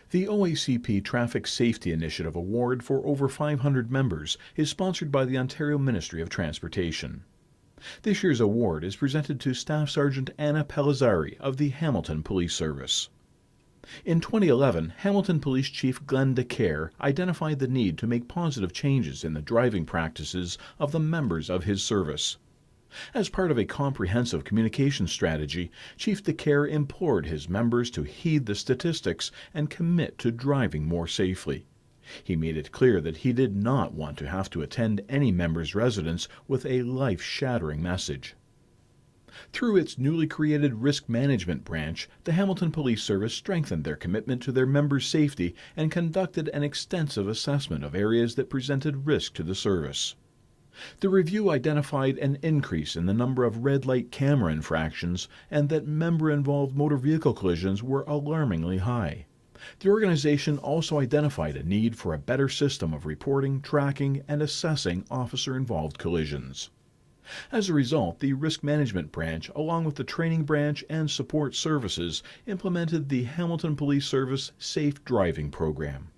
The OACP Traffic Safety Initiative Award for over 500 members is sponsored by the Ontario Ministry of Transportation. This year's award is presented to Staff Sergeant Anna Pellizari of the Hamilton Police Service. In 2011, Hamilton Police Chief Glenn DeCare identified the need to make positive changes in the driving practices of the members of his service. As part of a comprehensive communication strategy, Chief DeCare implored his members to heed the statistics and commit to driving more safely. He made it clear that he did not want to have to attend any member's residence with a life-shattering message. Through its newly created Risk Management Branch, the Hamilton Police Service strengthened their commitment to their members' safety and conducted an extensive assessment of areas that presented risk to the service. The review identified an increase in the number of red light camera infractions and that member-involved motor vehicle collisions were alarmingly high. The organization also identified a need for a better system of reporting, tracking, and assessing officer-involved collisions. As a result, the Risk Management Branch, along with the Training Branch and Support Services, implemented the Hamilton Police Service Safe Driving Program.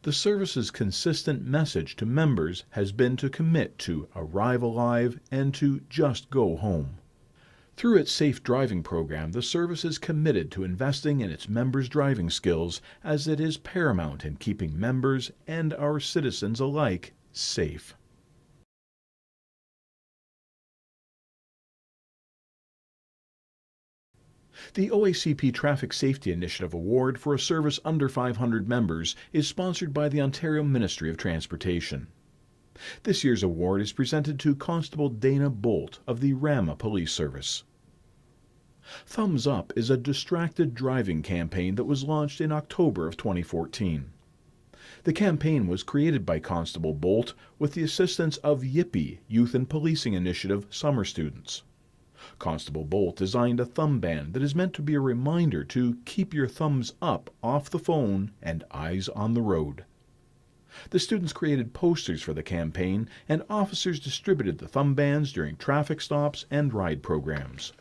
The service's consistent message to members has been to commit to arrive alive and to just go home. Through its Safe Driving Program, the service is committed to investing in its members' driving skills, as it is paramount in keeping members and our citizens alike safe. The OACP Traffic Safety Initiative Award for a service under 500 members is sponsored by the Ontario Ministry of Transportation. This year's award is presented to Constable Dana Boldt of the Rama Police Service. Thumbs Up is a distracted driving campaign that was launched in October of 2014. The campaign was created by Constable Boldt with the assistance of Yippee Youth and Policing Initiative summer students. Constable Boldt designed a thumb band that is meant to be a reminder to keep your thumbs up off the phone and eyes on the road. The students created posters for the campaign, and officers distributed the thumb bands during traffic stops and ride programs.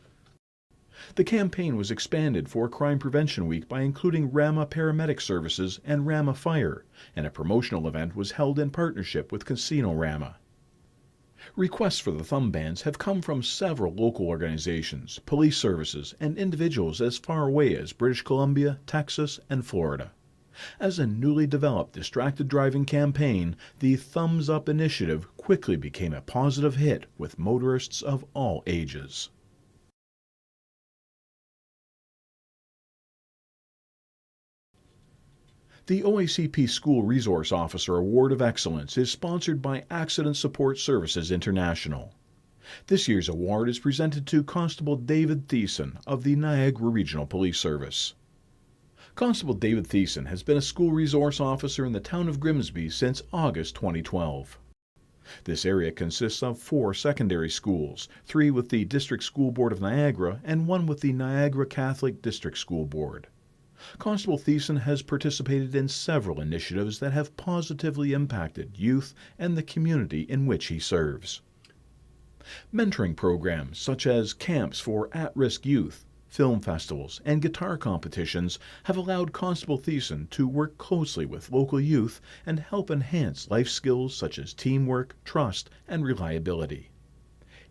The campaign was expanded for Crime Prevention Week by including Rama Paramedic Services and Rama Fire, and a promotional event was held in partnership with Casino Rama. Requests for the thumb bands have come from several local organizations, police services, and individuals as far away as British Columbia, Texas, and Florida. As a newly developed distracted driving campaign, the Thumbs Up initiative quickly became a positive hit with motorists of all ages. The OACP School Resource Officer Award of Excellence is sponsored by Accident Support Services International. This year's award is presented to Constable David Thiessen of the Niagara Regional Police Service. Constable David Thiessen has been a school resource officer in the town of Grimsby since August 2012. This area consists of 4 secondary schools, 3 with the District School Board of Niagara and 1 with the Niagara Catholic District School Board. Constable Thiessen has participated in several initiatives that have positively impacted youth and the community in which he serves. Mentoring programs such as camps for at-risk youth, film festivals, and guitar competitions have allowed Constable Thiessen to work closely with local youth and help enhance life skills such as teamwork, trust, and reliability.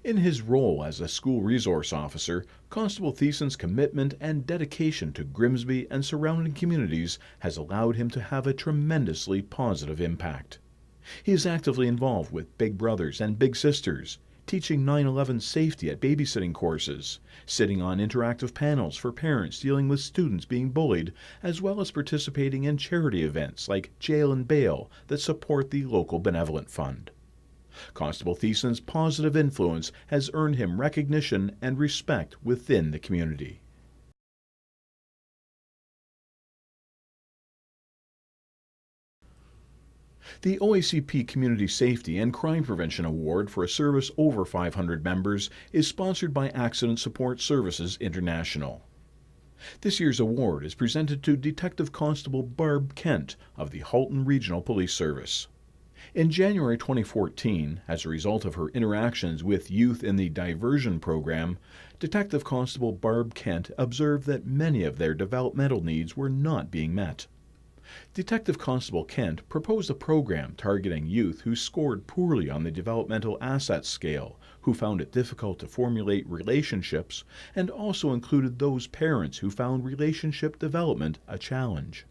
In his role as a school resource officer, Constable Thiessen's commitment and dedication to Grimsby and surrounding communities has allowed him to have a tremendously positive impact. He is actively involved with Big Brothers and Big Sisters, teaching 9/11 safety at babysitting courses, sitting on interactive panels for parents dealing with students being bullied, as well as participating in charity events like Jail and Bail that support the local benevolent fund. Constable Thiessen's positive influence has earned him recognition and respect within the community. The OACP Community Safety and Crime Prevention Award for a service over 500 members is sponsored by Accident Support Services International. This year's award is presented to Detective Constable Barb Kent of the Halton Regional Police Service. In January 2014, as a result of her interactions with youth in the diversion program, Detective Constable Barb Kent observed that many of their developmental needs were not being met. Detective Constable Kent proposed a program targeting youth who scored poorly on the developmental assets scale, who found it difficult to formulate relationships, and also included those parents who found relationship development a challenge.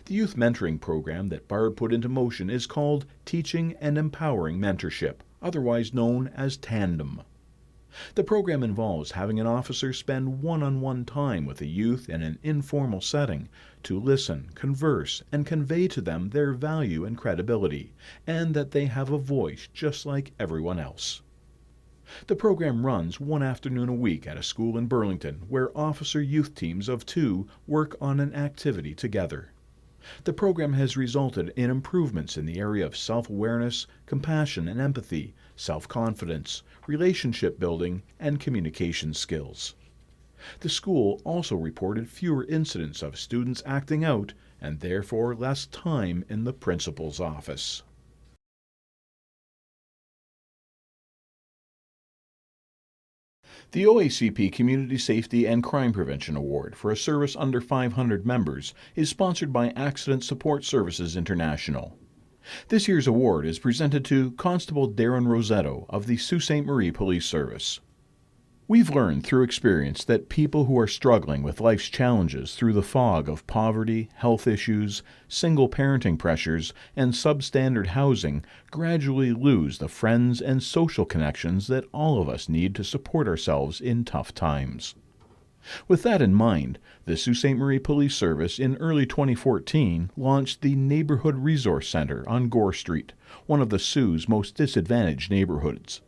The youth mentoring program that Barb put into motion is called Teaching and Empowering Mentorship, otherwise known as Tandem. The program involves having an officer spend one-on-one time with a youth in an informal setting to listen, converse, and convey to them their value and credibility, and that they have a voice just like everyone else. The program runs one afternoon a week at a school in Burlington where officer-youth teams of 2 work on an activity together. The program has resulted in improvements in the area of self-awareness, compassion and empathy, self-confidence, relationship building, and communication skills. The school also reported fewer incidents of students acting out and therefore less time in the principal's office. The OACP Community Safety and Crime Prevention Award for a service under 500 members is sponsored by Accident Support Services International. This year's award is presented to Constable Darin Rossetto of the Sault Ste. Marie Police Service. We've learned through experience that people who are struggling with life's challenges through the fog of poverty, health issues, single parenting pressures, and substandard housing gradually lose the friends and social connections that all of us need to support ourselves in tough times. With that in mind, the Sault Ste. Marie Police Service in early 2014 launched the Neighborhood Resource Center on Gore Street, one of the Sioux's most disadvantaged neighborhoods.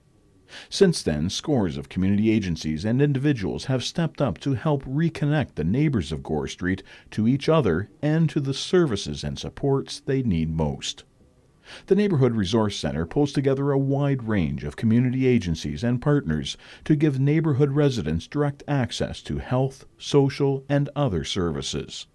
Since then, scores of community agencies and individuals have stepped up to help reconnect the neighbors of Gore Street to each other and to the services and supports they need most. The Neighborhood Resource Center pulls together a wide range of community agencies and partners to give neighborhood residents direct access to health, social, and other services.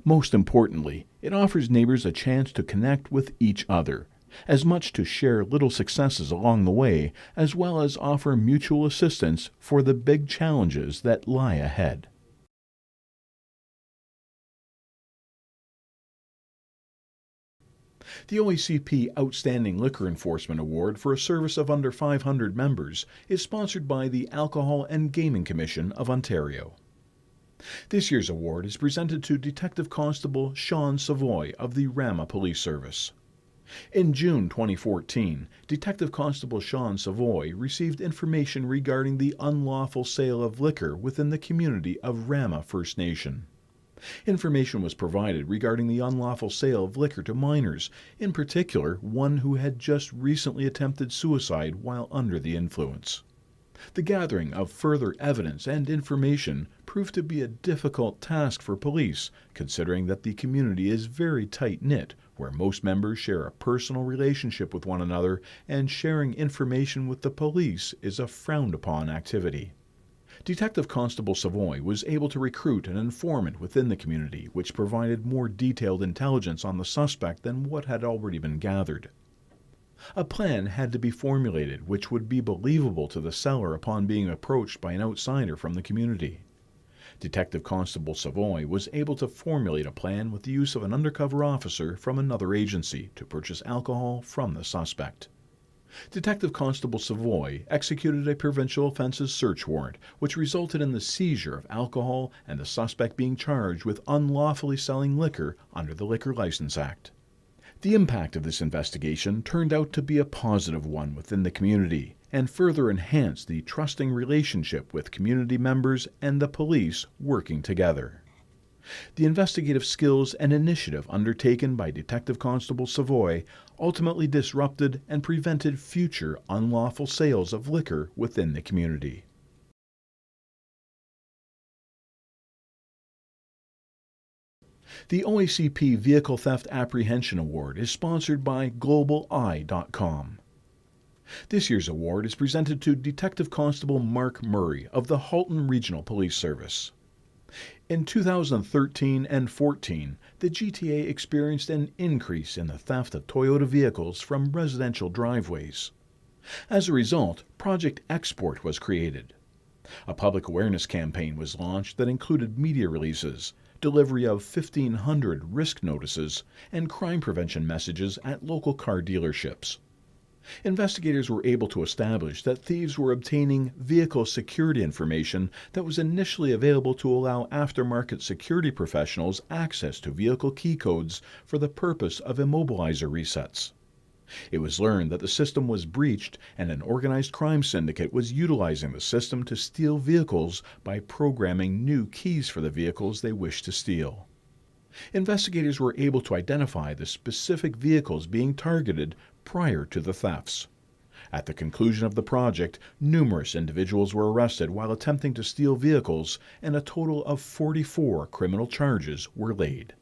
Most importantly, it offers neighbors a chance to connect with each other, as much to share little successes along the way, as well as offer mutual assistance for the big challenges that lie ahead. The OACP Outstanding Liquor Enforcement Award for a service of under 500 members is sponsored by the Alcohol and Gaming Commission of Ontario. This year's award is presented to Detective Constable Shawn Savoie of the Rama Police Service. In June 2014, Detective Constable Shawn Savoie received information regarding the unlawful sale of liquor within the community of Rama First Nation. Information was provided regarding the unlawful sale of liquor to minors, in particular one who had just recently attempted suicide while under the influence. The gathering of further evidence and information proved to be a difficult task for police, considering that the community is very tight-knit, where most members share a personal relationship with one another, and sharing information with the police is a frowned-upon activity. Detective Constable Savoie was able to recruit an informant within the community, which provided more detailed intelligence on the suspect than what had already been gathered. A plan had to be formulated which would be believable to the seller upon being approached by an outsider from the community. Detective Constable Savoie was able to formulate a plan with the use of an undercover officer from another agency to purchase alcohol from the suspect. Detective Constable Savoie executed a provincial offences search warrant, which resulted in the seizure of alcohol and the suspect being charged with unlawfully selling liquor under the Liquor License Act. The impact of this investigation turned out to be a positive one within the community and further enhanced the trusting relationship with community members and the police working together. The investigative skills and initiative undertaken by Detective Constable Savoie ultimately disrupted and prevented future unlawful sales of liquor within the community. The OACP Vehicle Theft Apprehension Award is sponsored by GlobalEye.com. This year's award is presented to Detective Constable Mark Murray of the Halton Regional Police Service. In 2013 and 14, the GTA experienced an increase in the theft of Toyota vehicles from residential driveways. As a result, Project Export was created. A public awareness campaign was launched that included media releases, delivery of 1,500 risk notices, and crime prevention messages at local car dealerships. Investigators were able to establish that thieves were obtaining vehicle security information that was initially available to allow aftermarket security professionals access to vehicle key codes for the purpose of immobilizer resets. It was learned that the system was breached and an organized crime syndicate was utilizing the system to steal vehicles by programming new keys for the vehicles they wished to steal. Investigators were able to identify the specific vehicles being targeted prior to the thefts. At the conclusion of the project, numerous individuals were arrested while attempting to steal vehicles, and a total of 44 criminal charges were laid.